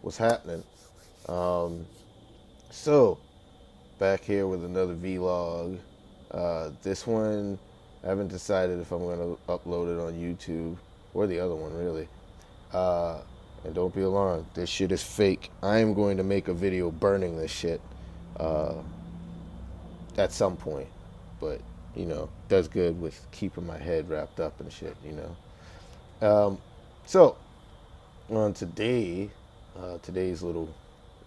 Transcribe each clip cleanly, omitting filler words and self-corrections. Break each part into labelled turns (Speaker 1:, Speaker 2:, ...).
Speaker 1: What's happening? So, back here with another vlog. This one, I haven't decided if I'm going to upload it on YouTube or the other one, really. Uh, and don't be alarmed, this shit is fake. I am going to make a video burning this shit uh, at some point. But, does good with keeping my head wrapped up and shit. So, on today's little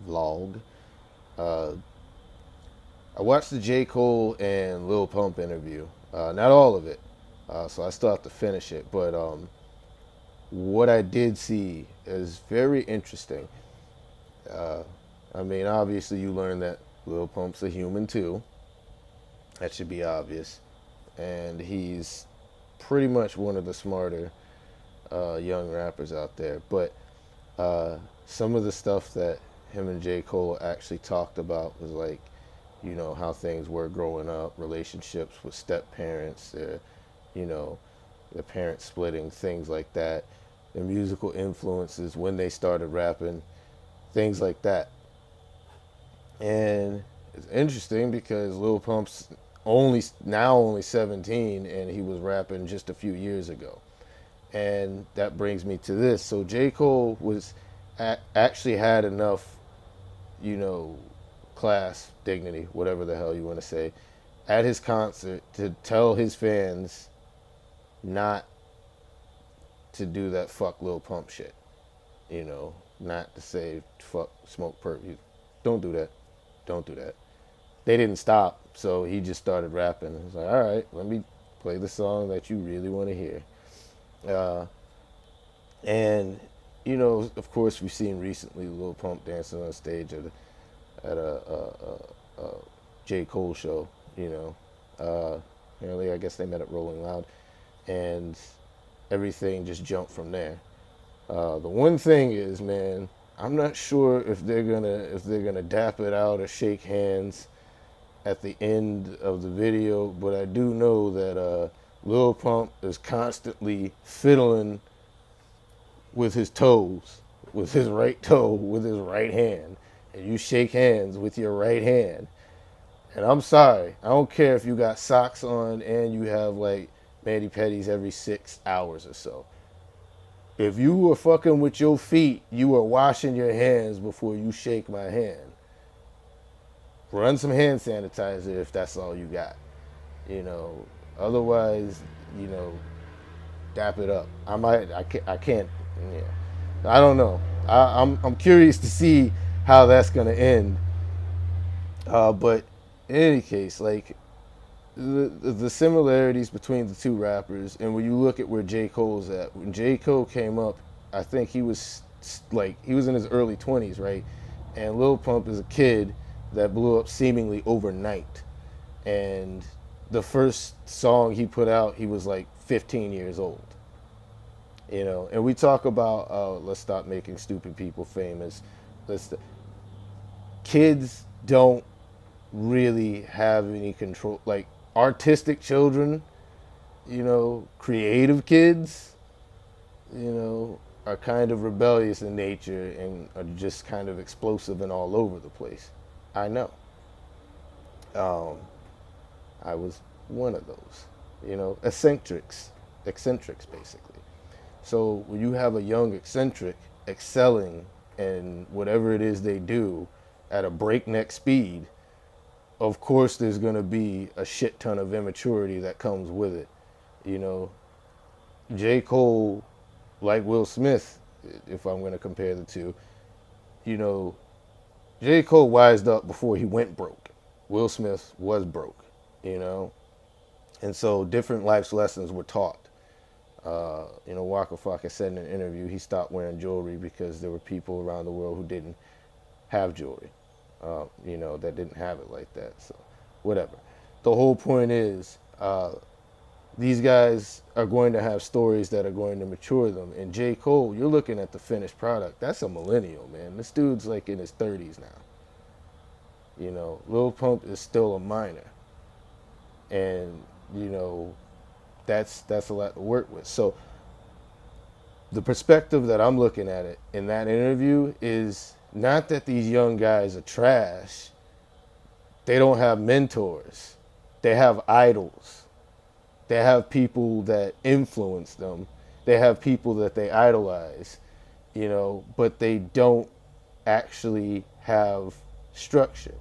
Speaker 1: vlog, uh, I watched the J. Cole and Lil Pump interview. Not all of it, so I still have to finish it. But what I did see is very interesting. Uh, I mean, obviously, you learn that Lil Pump's a human too. That should be obvious. And he's pretty much one of the smarter young rappers out there. But some of the stuff that him and J. Cole actually talked about was like, how things were growing up, relationships with step parents, you know, their parents splitting, things like that, their musical influences when they started rapping, things like that. And it's interesting because Lil Pump's only 17 and he was rapping just a few years ago. And that brings me to this. So J. Cole actually had enough, you know, class, dignity, whatever the hell you want to say, at his concert to tell his fans not to do that fuck Lil Pump shit. Not to say fuck smoke perp. Don't do that. Don't do that. They didn't stop, so he just started rapping. He's like, all right, let me play the song that you really want to hear. Uh, and of course, we've seen recently Lil Pump dancing on stage at a J. Cole show. Apparently, I guess they met at Rolling Loud, and everything just jumped from there. The one thing is, man, I'm not sure if they're gonna dap it out or shake hands at the end of the video, but I do know that Lil Pump is constantly fiddling with his toes, with his right toe, with his right hand, and you shake hands with your right hand. And I'm sorry, I don't care if you got socks on and you have like mani pedis every 6 hours or so. If you were fucking with your feet, you are washing your hands before you shake my hand. Run some hand sanitizer if that's all you got. Otherwise, you know, dap it up. I can't. Yeah, I don't know. I'm curious to see how that's gonna end. But in any case, like the similarities between the two rappers, and when you look at where J. Cole's at, when J. Cole came up, I think he was in his early 20s, right? And Lil Pump is a kid that blew up seemingly overnight. And the first song he put out, he was like 15 years old. And we talk about let's stop making stupid people famous. Let's Kids don't really have any control. Like artistic children, creative kids, are kind of rebellious in nature and are just kind of explosive and all over the place. I know. Um, I was one of those, eccentrics basically. So when you have a young eccentric excelling in whatever it is they do at a breakneck speed, of course there's going to be a shit ton of immaturity that comes with it. You know, J. Cole, like Will Smith, if I'm going to compare the two, you know, J. Cole wised up before he went broke. Will Smith was broke, and so different life's lessons were taught. Waka Flocka said in an interview he stopped wearing jewelry because there were people around the world who didn't have jewelry, that didn't have it like that. So, whatever. The whole point is, these guys are going to have stories that are going to mature them. And J. Cole, you're looking at the finished product. That's a millennial, man. This dude's like in his 30s now. Lil Pump is still a minor. And, that's a lot to work with. So the perspective that I'm looking at it in that interview is not that these young guys are trash. They don't have mentors. They have idols. They have people that influence them. They have people that they idolize, but they don't actually have structure,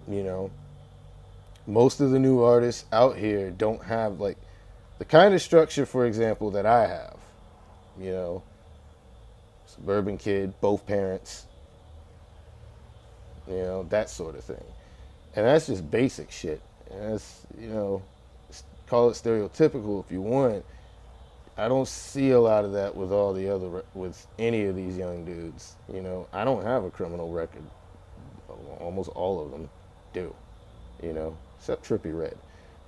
Speaker 1: you know. Most of the new artists out here don't have like the kind of structure, for example, that I have, you know, suburban kid, both parents, that sort of thing. And that's just basic shit. And that's, call it stereotypical if you want. I don't see a lot of that with with any of these young dudes. I don't have a criminal record. Almost all of them do, except Trippie Redd.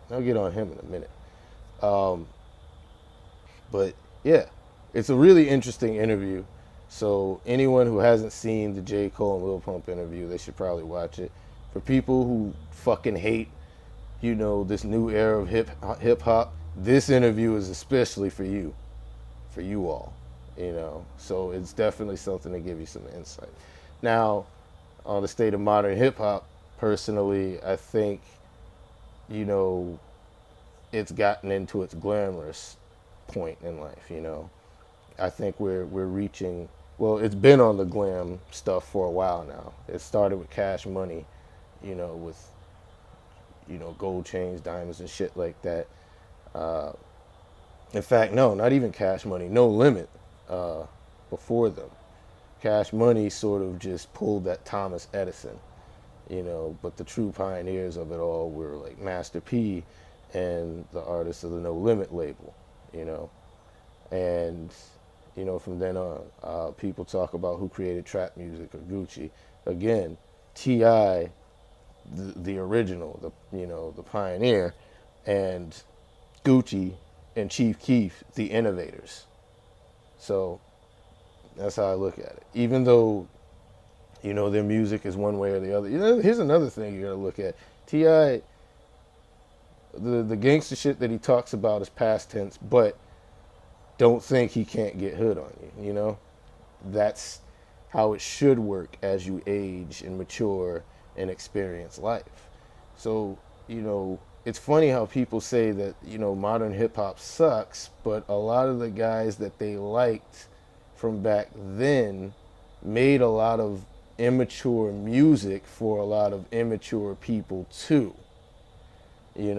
Speaker 1: And I'll get on him in a minute. But yeah, it's a really interesting interview. So anyone who hasn't seen the J. Cole and Lil Pump interview, they should probably watch it. For people who fucking hate, this new era of hip hop, this interview is especially for you all, So it's definitely something to give you some insight. Now, on the state of modern hip hop, personally, I think, it's gotten into its glamorous point in life, I think we're reaching, well, it's been on the glam stuff for a while now. It started with Cash Money, with, gold chains, diamonds, and shit like that. In fact, no, not even Cash Money, No Limit before them. Cash Money sort of just pulled that Thomas Edison, but the true pioneers of it all were like Master P and the artists of the No Limit label, and from then on, people talk about who created trap music or Gucci. Again, T.I., the original, the pioneer, and Gucci and Chief Keef, the innovators. So that's how I look at it. Even though, their music is one way or the other. Here's another thing you gotta look at. T.I., the gangster shit that he talks about is past tense, but don't think he can't get hood on you, That's how it should work as you age and mature and experience life. So, it's funny how people say that, modern hip hop sucks, but a lot of the guys that they liked from back then made a lot of immature music for a lot of immature people too, and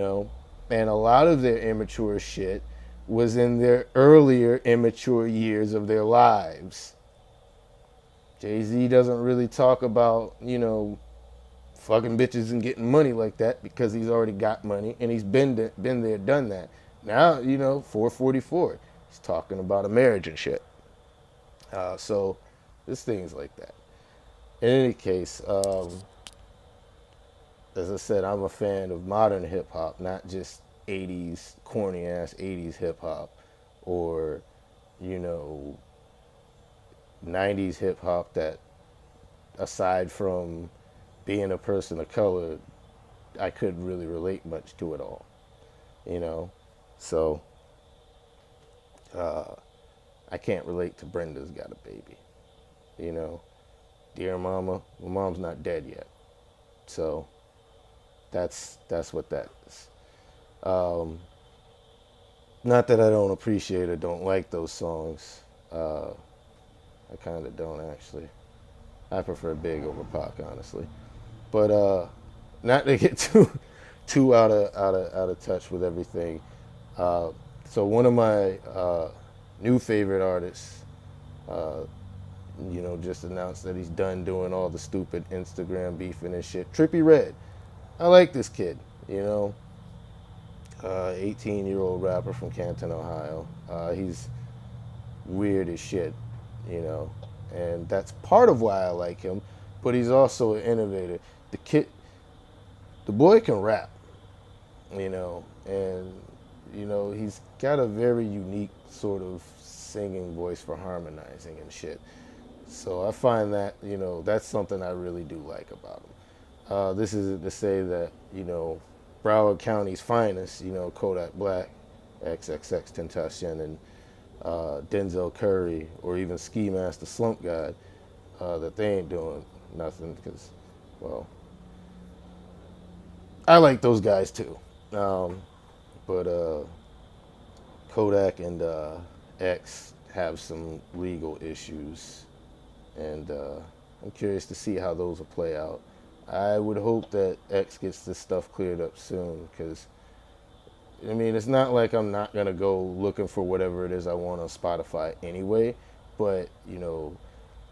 Speaker 1: a lot of their immature shit was in their earlier immature years of their lives. Jay-Z doesn't really talk about, fucking bitches and getting money like that because he's already got money and he's been there, done that. Now, 444, he's talking about a marriage and shit. So there's things like that. In any case, as I said, I'm a fan of modern hip hop, not just 80s, corny ass 80s hip hop or, 90s hip hop that, aside from being a person of color, I couldn't really relate much to it all, So, I can't relate to Brenda's Got a Baby, Dear Mama, my mom's not dead yet. So, that's what that is. Not that I don't appreciate or don't like those songs. I kind of don't, actually. I prefer Big over Pac, honestly. But not to get too out of touch with everything. So one of my new favorite artists, just announced that he's done doing all the stupid Instagram beefing and shit. Trippie Redd. I like this kid, 18-year-old rapper from Canton, Ohio. He's weird as shit, and that's part of why I like him, but he's also an innovator. The boy can rap, and, he's got a very unique sort of singing voice for harmonizing and shit. So I find that, that's something I really do like about him. This isn't to say that, Broward County's finest, Kodak Black, XXX Tentacion, and Denzel Curry, or even Ski Master Slump God, that they ain't doing nothing because, well, I like those guys too. Um, but Kodak and X have some legal issues, and I'm curious to see how those will play out. I would hope that X gets this stuff cleared up soon because, I mean, it's not like I'm not gonna go looking for whatever it is I want on Spotify anyway. But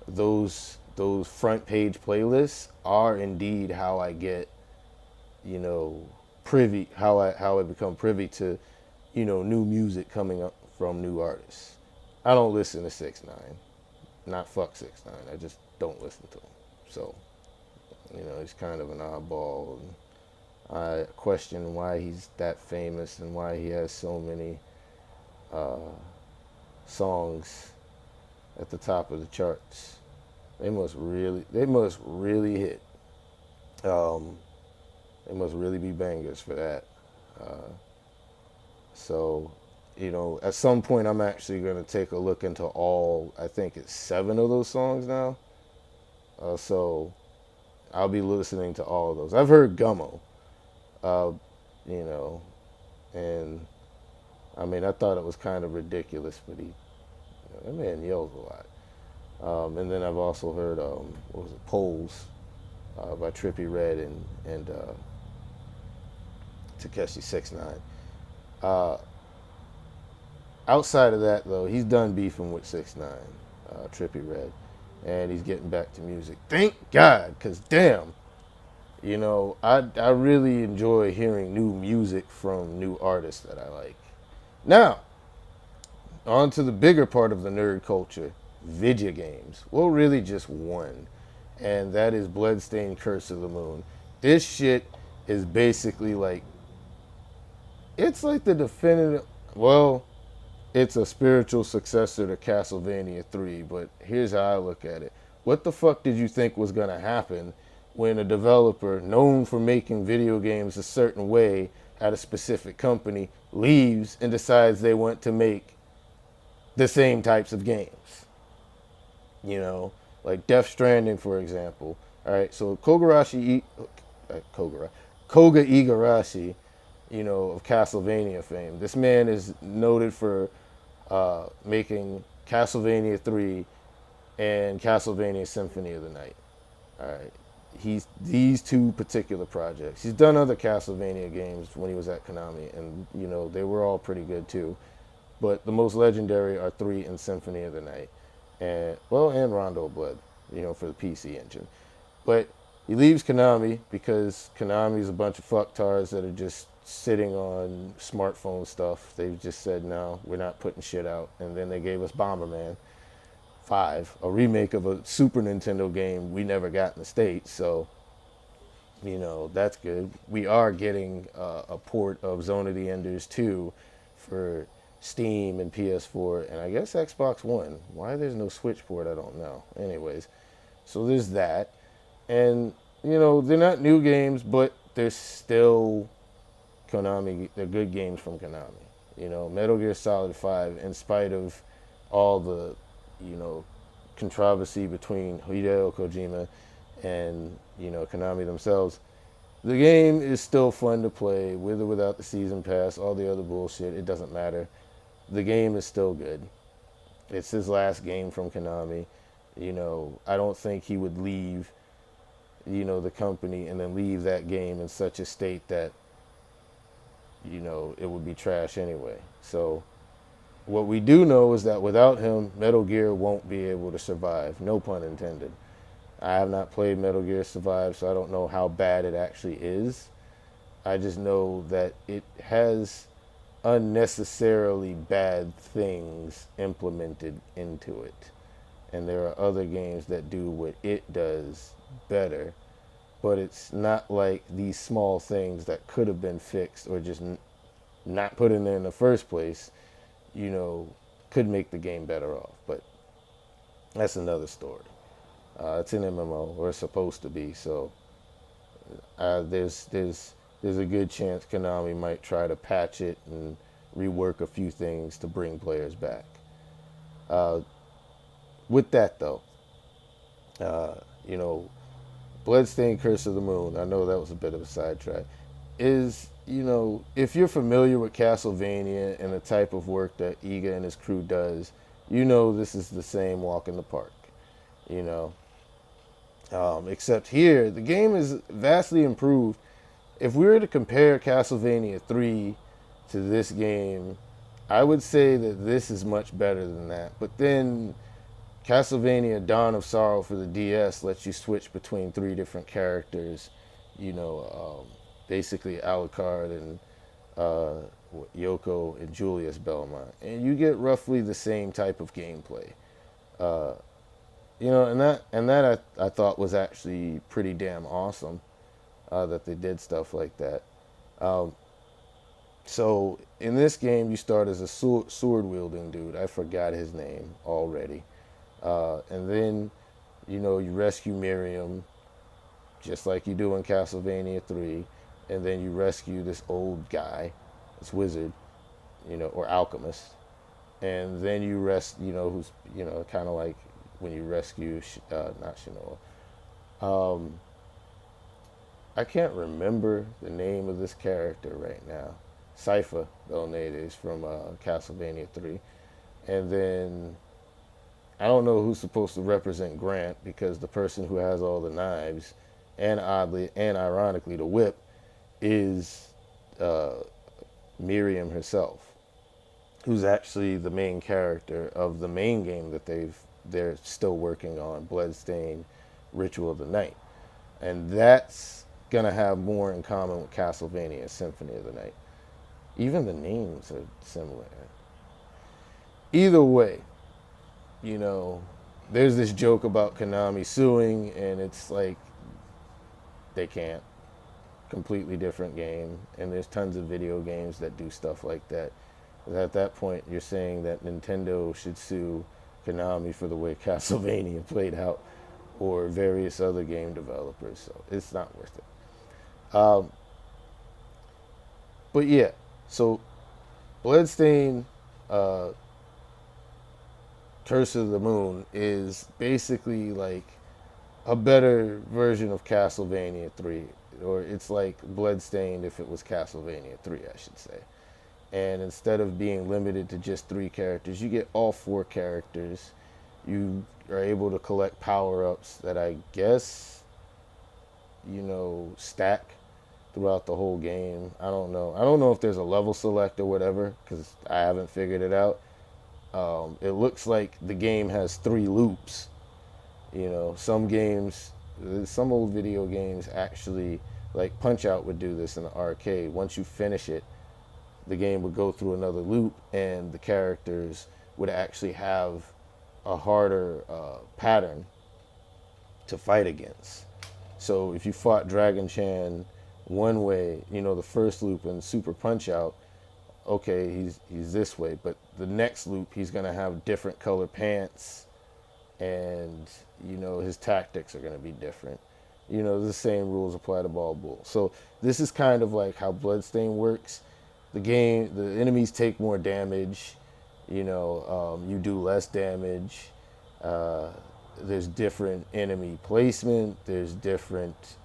Speaker 1: those front page playlists are indeed how I get, you know, how I become privy to, new music coming up from new artists. I don't listen to 6ix9ine, not fuck 6ix9ine. I just don't listen to him. So, he's kind of an oddball. And I question why he's that famous and why he has so many uh, songs at the top of the charts. They must really hit. Um, they must really be bangers for that. Uh, so, at some point, I'm actually going to take a look into all, I think it's 7 of those songs now. So, I'll be listening to all of those. I've heard Gummo, uh, you know, and I mean, I thought it was kind of ridiculous, but that man yells a lot. And then I've also heard, what was it, Poles by Trippie Redd and Tekashi 6ix9ine. Uh, Outside of that, though, he's done beefing with 6ix9ine, Trippie Redd, and he's getting back to music. Thank God, because damn, I really enjoy hearing new music from new artists that I like. Now, on to the bigger part of the nerd culture, video games. Well, really just one, and that is Bloodstained Curse of the Moon. This shit is basically like, it's like the definitive, well, it's a spiritual successor to Castlevania 3, but here's how I look at it. What the fuck did you think was going to happen when a developer known for making video games a certain way at a specific company leaves and decides they want to make the same types of games? Like Death Stranding, for example. All right, so Koga Igarashi, of Castlevania fame. This man is noted for making Castlevania 3 and Castlevania Symphony of the Night. All right. He's these two particular projects. He's done other Castlevania games when he was at Konami, and they were all pretty good too. But the most legendary are 3 and Symphony of the Night, and Rondo of Blood, for the PC engine. But he leaves Konami because Konami's a bunch of fucktards that are just sitting on smartphone stuff. They've just said, no, we're not putting shit out. And then they gave us Bomberman 5, a remake of a Super Nintendo game we never got in the States. So, that's good. We are getting a port of Zone of the Enders 2 for Steam and PS4, and I guess Xbox One. Why there's no Switch port, I don't know. Anyways, so there's that. And, they're not new games, but they're still Konami. They're good games from Konami. Metal Gear Solid 5, in spite of all the, controversy between Hideo Kojima and, Konami themselves, the game is still fun to play, with or without the season pass, all the other bullshit. It doesn't matter. The game is still good. It's his last game from Konami. I don't think he would leave, the company and then leave that game in such a state that, it would be trash anyway. So what we do know is that without him, Metal Gear won't be able to survive. No pun intended. I have not played Metal Gear Survive, so I don't know how bad it actually is. I just know that it has unnecessarily bad things implemented into it. And there are other games that do what it does better. But it's not like these small things that could have been fixed or just not put in there in the first place, could make the game better off. But that's another story. It's an MMO, or it's supposed to be, so there's a good chance Konami might try to patch it and rework a few things to bring players back. Uh, with that though, uh, you know, Bloodstained Curse of the Moon. I know that was a bit of a sidetrack. Is, if you're familiar with Castlevania and the type of work that Iga and his crew does, this is the same walk in the park. You know, except here the game is vastly improved. If we were to compare Castlevania 3 to this game, I would say that this is much better than that. But then Castlevania Dawn of Sorrow for the DS lets you switch between three different characters, basically Alucard and uh, Yoko and Julius Belmont. And you get roughly the same type of gameplay. Uh, and that I thought was actually pretty damn awesome, that they did stuff like that. Um, so in this game, you start as a sword wielding dude. I forgot his name already. And then, you rescue Miriam, just like you do in Castlevania 3. And then you rescue this old guy, this wizard, or alchemist. And then you who's, kind of like when you rescue, not Shinoa. I can't remember the name of this character right now. Sypha Belnades from Castlevania 3. And then I don't know who's supposed to represent Grant, because the person who has all the knives and oddly and ironically the whip is uh, Miriam herself, who's actually the main character of the main game that they're still working on, Bloodstained Ritual of the Night. And that's gonna have more in common with Castlevania Symphony of the Night. Even the names are similar. Either way, there's this joke about Konami suing, and it's like they can't. Completely different game, and there's tons of video games that do stuff like that. At that point, you're saying that Nintendo should sue Konami for the way Castlevania played out, or various other game developers. So it's not worth it. But yeah, so Bloodstained Curse of the Moon is basically like a better version of Castlevania 3, or it's like Bloodstained if it was Castlevania 3, I should say. And instead of being limited to just 3 characters, you get all 4 characters. You are able to collect power-ups that I guess, stack throughout the whole game. I don't know. I don't know if there's a level select or whatever, because I haven't figured it out. It looks like the game has 3 loops. Some games, some old video games actually, like Punch-Out would do this in the arcade. Once you finish it, the game would go through another loop, and the characters would actually have a harder pattern to fight against. So if you fought Dragon Chan one way, the first loop in Super Punch-Out, okay, he's this way, but the next loop he's gonna have different color pants, and his tactics are gonna be different. The same rules apply to Ball Bull. So this is kind of like how Bloodstained works. The enemies take more damage. You do less damage. There's different enemy placement. There's different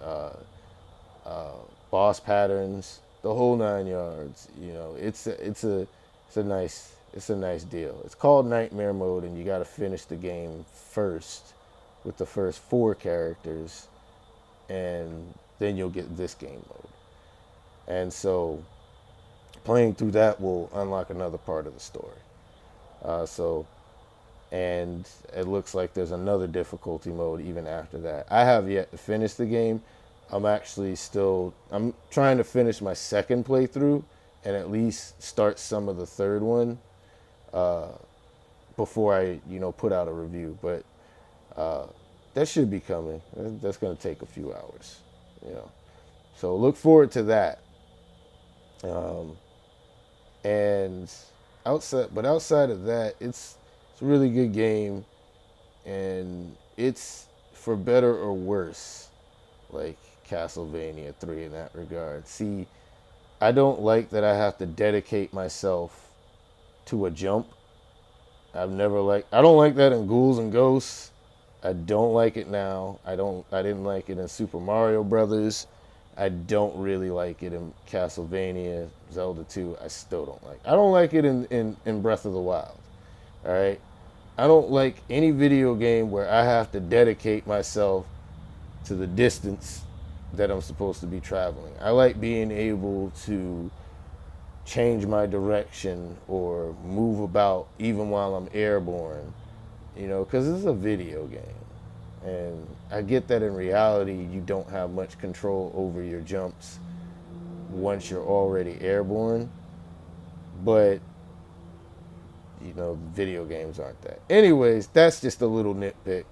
Speaker 1: boss patterns. The whole 9 yards. It's a nice deal. It's called Nightmare Mode, and you got to finish the game first with the first 4 characters, and then you'll get this game mode. And so playing through that will unlock another part of the story. And it looks like there's another difficulty mode even after that. I have yet to finish the game. I'm trying to finish my second playthrough and at least start some of the third one before I, put out a review. But that should be coming. That's going to take a few hours, So look forward to that. And outside of that, it's a really good game, and it's for better or worse, like Castlevania 3 in that regard. See, I don't like that I have to dedicate myself to a jump I don't like that in Ghouls and Ghosts. I don't like it now. I didn't like it in Super Mario Brothers. I don't really like it in Castlevania, Zelda 2. I still don't like. I don't like it in Breath of the Wild. All right. I don't like any video game where I have to dedicate myself to the distance that I'm supposed to be traveling. I like being able to change my direction or move about even while I'm airborne, because this is a video game. And I get that in reality, you don't have much control over your jumps once you're already airborne. But, video games aren't that. Anyways, that's just a little nitpick.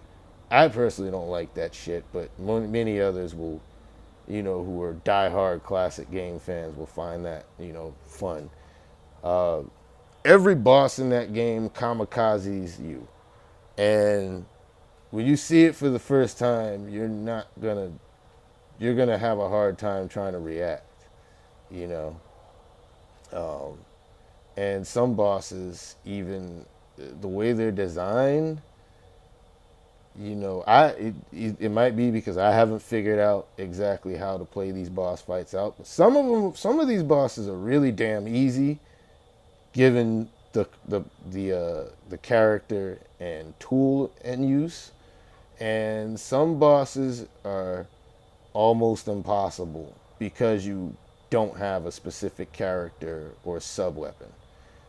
Speaker 1: I personally don't like that shit, but many others will, who are diehard classic game fans will find that, fun. Every boss in that game kamikazes you. And when you see it for the first time, you're gonna have a hard time trying to react, you know. And some bosses, even the way they're designed, it might be because I haven't figured out exactly how to play these boss fights out. But some of these bosses are really damn easy, given the character and tool and use. And some bosses are almost impossible because you don't have a specific character or sub weapon.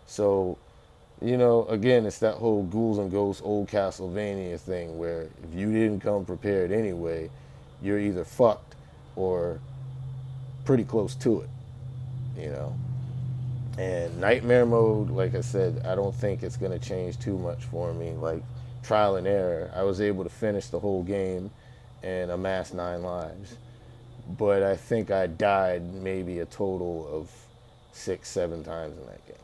Speaker 1: So, again, it's that whole Ghouls and Ghosts old Castlevania thing where if you didn't come prepared anyway, you're either fucked or pretty close to it, And Nightmare Mode, like I said, I don't think it's going to change too much for me. Like, trial and error, I was able to finish the whole game and amass 9 lives. But I think I died maybe a total of 6-7 times in that game.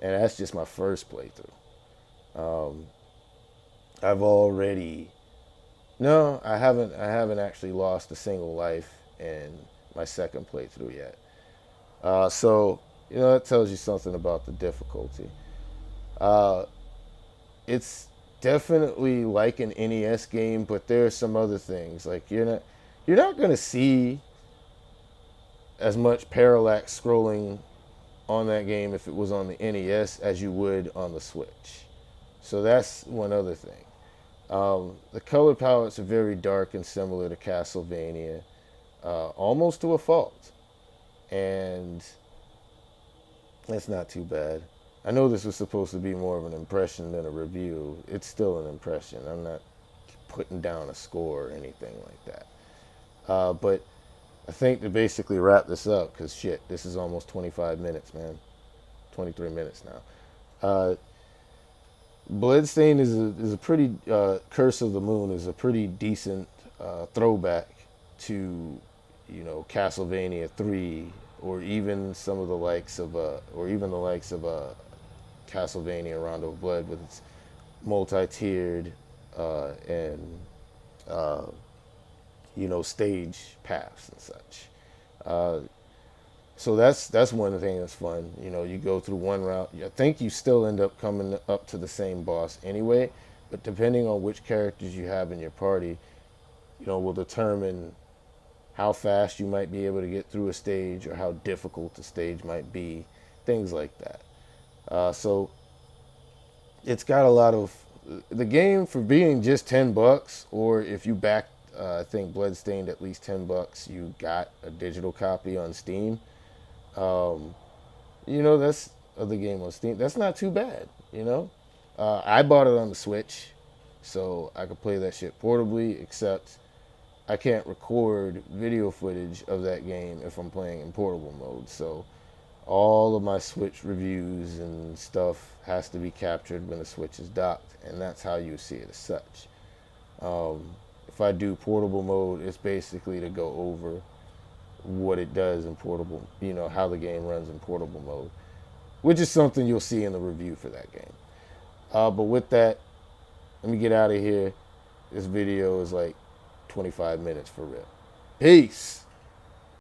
Speaker 1: And that's just my first playthrough. I've already... No, I haven't actually lost a single life in my second playthrough yet. So, that tells you something about the difficulty. It's definitely like an NES game, but there are some other things. Like, you're not going to see as much parallax scrolling on that game if it was on the NES as you would on the Switch. So that's one other thing. The color palettes are very dark and similar to Castlevania, almost to a fault. And that's not too bad. I know this was supposed to be more of an impression than a review. It's still an impression. I'm not putting down a score or anything like that. But I think to basically wrap this up, because shit, this is almost 25 minutes, man. 23 minutes now. Bloodstained is a pretty, Curse of the Moon is a pretty decent throwback to, Castlevania 3, or even some of the likes of, Castlevania Rondo of Blood with its multi-tiered and stage paths and such. So that's one thing that's fun. You go through one route. I think you still end up coming up to the same boss anyway, but depending on which characters you have in your party, will determine how fast you might be able to get through a stage or how difficult the stage might be, things like that. So it's got a lot of the game for being just $10, or if you back, I think Bloodstained at least $10, you got a digital copy on Steam. That's the game on Steam. That's not too bad. I bought it on the Switch, so I could play that shit portably. Except I can't record video footage of that game if I'm playing in portable mode. So all of my Switch reviews and stuff has to be captured when the Switch is docked, and that's how you see it as such. If I do portable mode, it's basically to go over what it does in portable, how the game runs in portable mode, which is something you'll see in the review for that game. But with that, let me get out of here. This video is like 25 minutes for real. Peace.